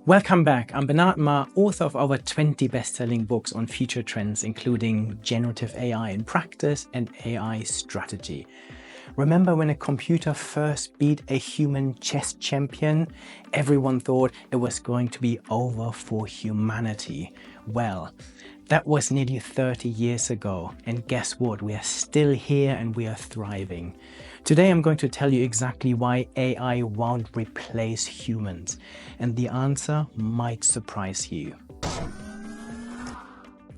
Welcome back. I'm Bernard Ma, author of over 20 best-selling books on future trends, including generative AI in practice and AI strategy. Remember when a computer first beat a human chess champion? Everyone thought it was going to be over for humanity. Well, that was nearly 30 years ago, and guess what? We are still here and we are thriving. Today I'm going to tell you exactly why AI won't replace humans, and the answer might surprise you.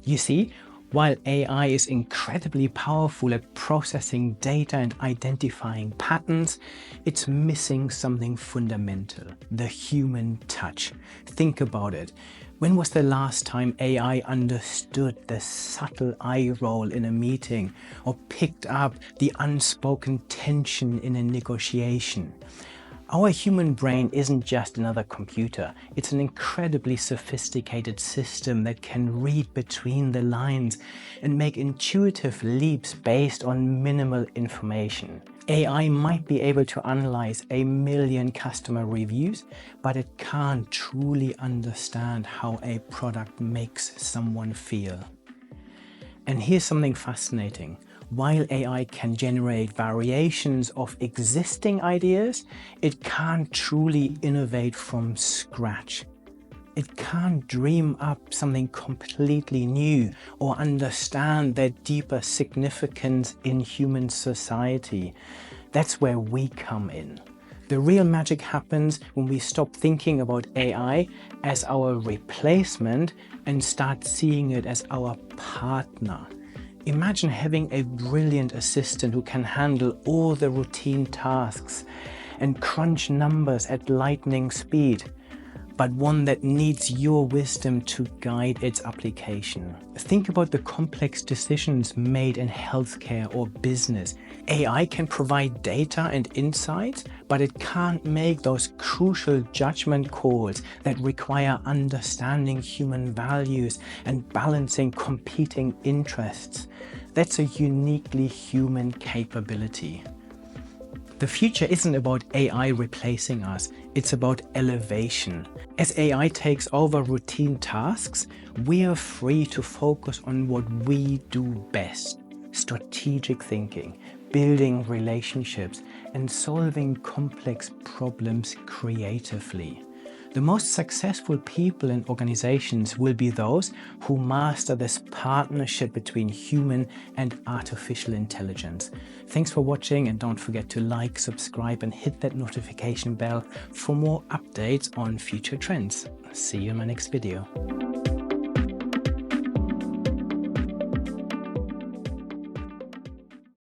You see, while AI is incredibly powerful at processing data and identifying patterns, it's missing something fundamental: the human touch. Think about it. When was the last time AI understood the subtle eye roll in a meeting or picked up the unspoken tension in a negotiation? Our human brain isn't just another computer. It's an incredibly sophisticated system that can read between the lines and make intuitive leaps based on minimal information. AI might be able to analyze 1 million customer reviews, but it can't truly understand how a product makes someone feel. And here's something fascinating. While AI can generate variations of existing ideas, it can't truly innovate from scratch. It can't dream up something completely new or understand their deeper significance in human society. That's where we come in. The real magic happens when we stop thinking about AI as our replacement and start seeing it as our partner. Imagine having a brilliant assistant who can handle all the routine tasks and crunch numbers at lightning speed, but one that needs your wisdom to guide its application. Think about the complex decisions made in healthcare or business. AI can provide data and insights, but it can't make those crucial judgment calls that require understanding human values and balancing competing interests. That's a uniquely human capability. The future isn't about AI replacing us, it's about elevation. As AI takes over routine tasks, we are free to focus on what we do best: strategic thinking, building relationships, and solving complex problems creatively. The most successful people and organizations will be those who master this partnership between human and artificial intelligence. Thanks for watching, and don't forget to like, subscribe, and hit that notification bell for more updates on future trends. See you in my next video.